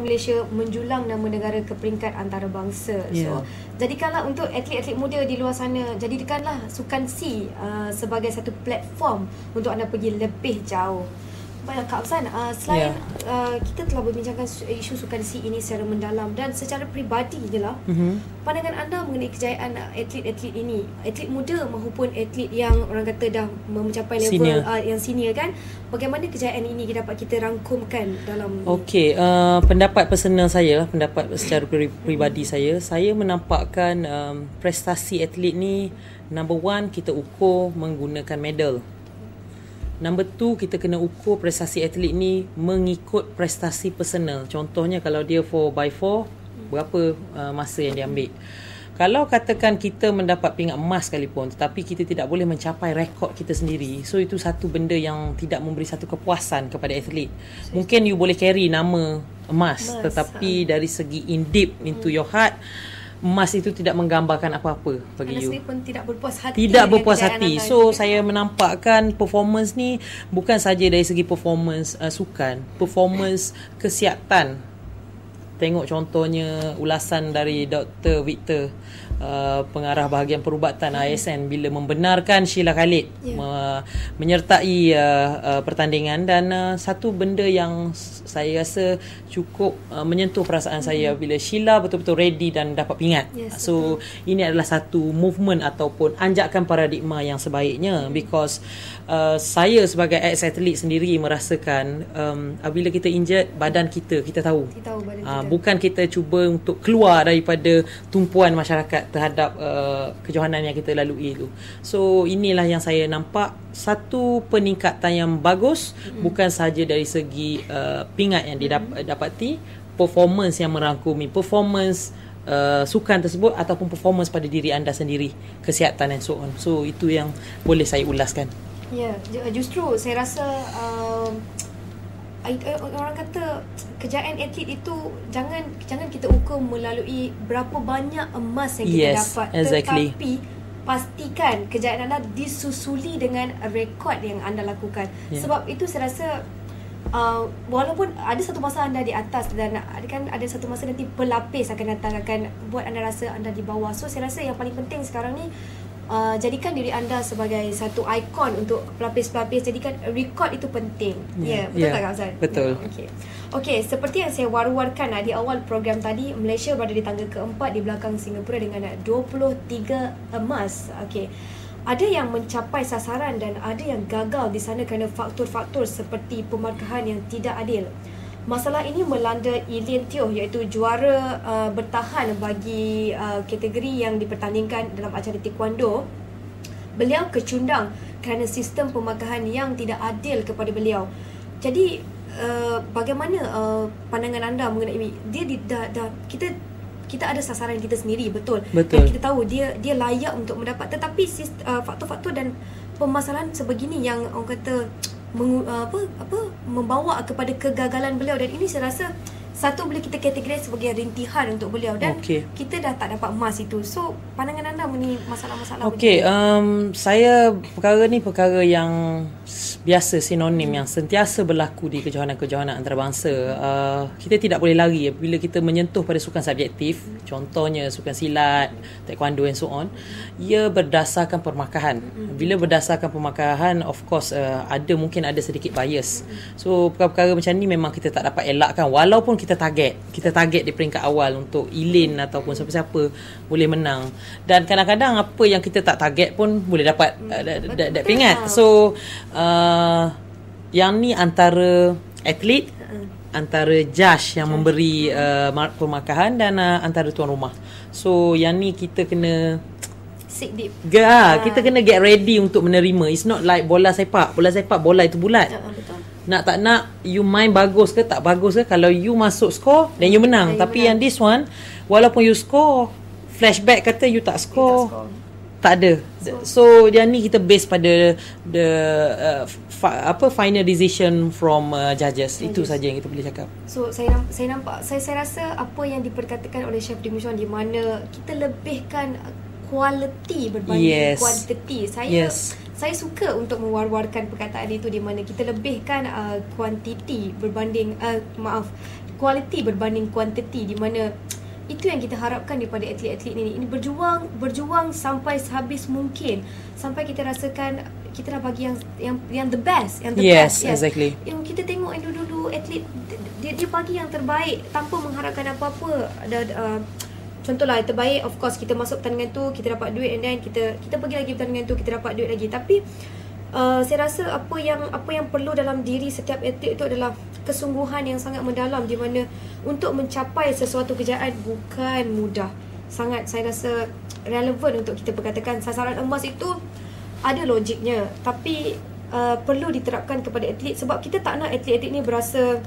Malaysia menjulang nama negara ke peringkat antarabangsa. So, jadikanlah untuk atlet-atlet muda di luar sana, jadikanlah Sukan C sebagai satu platform untuk anda pergi lebih jauh. Baik, Kak Afzan, selain kita telah berbincangkan isu Sukan C ini secara mendalam dan secara peribadi je lah, pandangan anda mengenai kejayaan atlet-atlet ini, atlet muda maupun atlet yang orang kata dah mencapai level yang senior kan, bagaimana kejayaan ini dapat kita rangkumkan dalam pendapat personal saya, pendapat secara peribadi saya menampakkan prestasi atlet ni, number one, kita ukur menggunakan medal. Number 2, kita kena ukur prestasi atlet ni mengikut prestasi personal. Contohnya kalau dia 4x4, berapa masa yang dia ambil. Kalau katakan kita mendapat pingat emas sekalipun, tetapi kita tidak boleh mencapai rekod kita sendiri, so itu satu benda yang tidak memberi satu kepuasan kepada atlet. Mungkin you boleh carry nama emas, tetapi dari segi in deep into your heart, emas itu tidak menggambarkan apa-apa bagi you. Pun tidak berpuas hati. Tidak berpuas hati. So saya menampakkan performance ni bukan saja dari segi performance sukan, performance kesihatan. Tengok contohnya ulasan dari Dr. Victor, pengarah bahagian perubatan ASN, bila membenarkan Sheila Khalid menyertai pertandingan. Dan satu benda yang saya rasa cukup menyentuh perasaan saya bila Sheila betul-betul ready dan dapat pingat. So ini adalah satu movement ataupun anjakan paradigma yang sebaiknya, because saya sebagai ex-atlet sendiri merasakan bila kita injured, badan kita tahu badan kita. Bukan kita cuba untuk keluar daripada tumpuan masyarakat terhadap kejohanan yang kita lalui itu. So inilah yang saya nampak satu peningkatan yang bagus, bukan sahaja dari segi pingat yang didapati, performance yang merangkumi performance sukan tersebut ataupun performance pada diri anda sendiri, kesihatan and so on. So itu yang boleh saya ulaskan. Justru saya rasa orang kata kejayaan atlet itu jangan kita ukur melalui berapa banyak emas yang kita dapat, tetapi pastikan kejayaan anda disusuli dengan rekod yang anda lakukan. Sebab itu saya rasa walaupun ada satu masa anda di atas dan kan ada satu masa nanti pelapis akan datang, akan buat anda rasa anda di bawah. So saya rasa yang paling penting sekarang ni, jadikan diri anda sebagai satu ikon untuk pelapis-pelapis. Jadikan rekod itu penting. Betul tak, Kak Azan? Betul. Okey, seperti yang saya war-warkan di awal program tadi, Malaysia berada di tangga keempat di belakang Singapura dengan 23 emas. Okey. Ada yang mencapai sasaran dan ada yang gagal di sana kerana faktor-faktor seperti pemarkahan yang tidak adil. Masalah ini melanda Ilian Teo, iaitu juara bertahan bagi kategori yang dipertandingkan dalam acara taekwondo. Beliau kecundang kerana sistem pemarkahan yang tidak adil kepada beliau. Jadi bagaimana pandangan anda mengenai dia kita ada sasaran kita sendiri, betul. Dan kita tahu dia layak untuk mendapat, tetapi faktor-faktor dan permasalahan sebegini yang orang kata membawa kepada kegagalan beliau. Dan ini saya rasa satu boleh kita kategori sebagai rintihan untuk beliau, dan kita dah tak dapat emas itu. So pandangan anda mengenai masalah-masalah saya perkara yang biasa, sinonim yang sentiasa berlaku di kejohanan-kejohanan antarabangsa. Kita tidak boleh lari bila kita menyentuh pada sukan subjektif, contohnya sukan silat, taekwondo and so on. Ia berdasarkan permarkahan. Bila berdasarkan permarkahan, of course mungkin ada sedikit bias. So perkara-perkara macam ni memang kita tak dapat elakkan, walaupun kita target di peringkat awal untuk Ilin ataupun siapa-siapa boleh menang. Dan kadang-kadang apa yang kita tak target pun boleh dapat pingat. So yang ni antara atlet, antara judge yang memberi pemarkahan dan antara tuan rumah. So yang ni kita kena kita kena get ready untuk menerima. It's not like bola sepak bola itu bulat. Nak tak nak, you main bagus ke tak bagus ke, kalau you masuk score then you menang. Tapi yang this one, walaupun you score, flashback kata you tak score, tak ada. So yang ni kita base pada the final decision from judges. Itu saja yang kita boleh cakap. So saya nampak, saya rasa apa yang diperkatakan oleh Chef Dimusyuan, di mana kita lebihkan quality berbanding quantity. Saya suka untuk mewar-warkan perkataan itu, di mana kita lebihkan quantity berbanding quality berbanding quantity, di mana itu yang kita harapkan daripada atlet-atlet ini berjuang sampai sehabis mungkin, sampai kita rasakan kita dah bagi yang the best, yang the best. Yes, exactly. Yang kita tengok yang dulu atlet dia bagi yang terbaik tanpa mengharapkan apa-apa. Contohlah yang terbaik, of course kita masuk pertandingan tu, kita dapat duit, and then kita pergi lagi pertandingan tu, kita dapat duit lagi. Tapi saya rasa apa yang perlu dalam diri setiap atlet itu adalah kesungguhan yang sangat mendalam, di mana untuk mencapai sesuatu kejayaan bukan mudah. Sangat, saya rasa relevan untuk kita perkatakan sasaran emas itu ada logiknya, tapi perlu diterapkan kepada atlet, sebab kita tak nak atlet-atlet ni berasa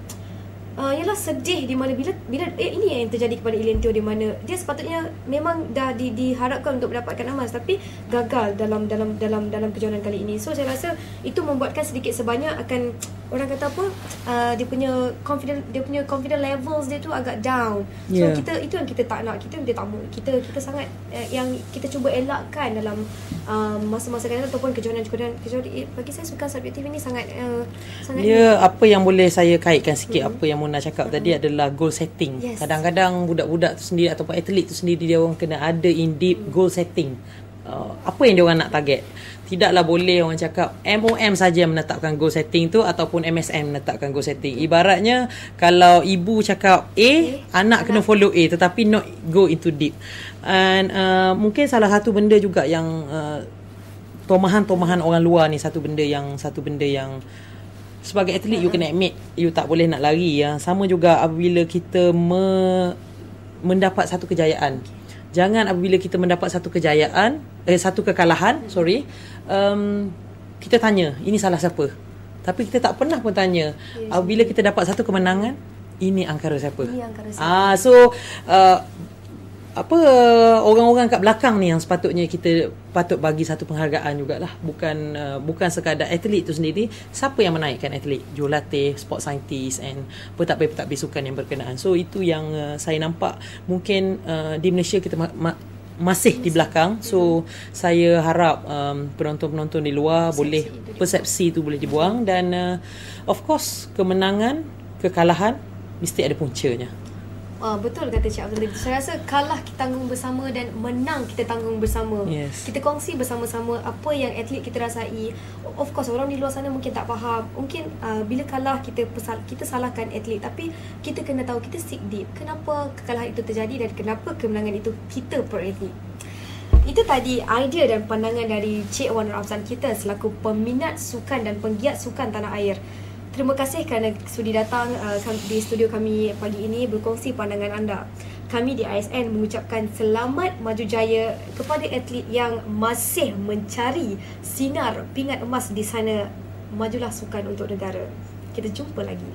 yalah sedih, di mana bila ini yang terjadi kepada Ilian Teo, di mana dia sepatutnya memang dah diharapkan untuk mendapatkan emas tapi gagal dalam kejohanan kali ini. So saya rasa itu membuatkan sedikit sebanyak akan, orang kata apa, dia punya confident levels dia tu agak down. So itu yang kita tak nak. Kita sangat yang kita cuba elakkan dalam masa-masa kadang ataupun kejohanan. Bagi saya sukan subjektif ini sangat apa yang boleh saya kaitkan sikit apa yang Mona cakap tadi adalah goal setting. Kadang-kadang budak-budak tu sendiri ataupun atlet tu sendiri, dia orang kena ada in deep goal setting. Apa yang dia orang nak target. Tidaklah boleh orang cakap MOM saja menetapkan goal setting tu ataupun MSM menetapkan goal setting. Ibaratnya kalau ibu cakap A, anak kena follow A, tetapi not go into deep. And mungkin salah satu benda juga yang tomahan-tomahan orang luar ni, satu benda yang sebagai atlet you kena admit, you tak boleh nak lari. Sama juga apabila kita mendapat satu kejayaan. Jangan apabila kita mendapat satu kejayaan, satu kekalahan, kita tanya, ini salah siapa? Tapi kita tak pernah pun tanya, apabila kita dapat satu kemenangan, ini angkara siapa? Orang-orang kat belakang ni yang sepatutnya kita patut bagi satu penghargaan jugalah. Bukan sekadar atlet tu sendiri. Siapa yang menaikkan atlet? Jurulatih, sport scientist and pentadbir sukan yang berkenaan. So itu yang saya nampak mungkin di Malaysia kita masih di belakang. So saya harap penonton-penonton di luar persepsi tu boleh dibuang, dan of course kemenangan, kekalahan mesti ada puncanya. Betul kata Cik Abdul tadi. Saya rasa kalah kita tanggung bersama dan menang kita tanggung bersama. Kita kongsi bersama-sama apa yang atlet kita rasai. Of course orang di luar sana mungkin tak faham. Mungkin bila kalah kita salahkan atlet, tapi kita kena tahu, kita seek deep, kenapa kekalahan itu terjadi dan kenapa kemenangan itu kita per atlet. Itu tadi idea dan pandangan dari Cik Wan Ramzan kita selaku peminat sukan dan penggiat sukan tanah air. Terima kasih kerana sudi datang di studio kami pagi ini berkongsi pandangan anda. Kami di ASN mengucapkan selamat maju jaya kepada atlet yang masih mencari sinar pingat emas di sana. Majulah sukan untuk negara. Kita jumpa lagi.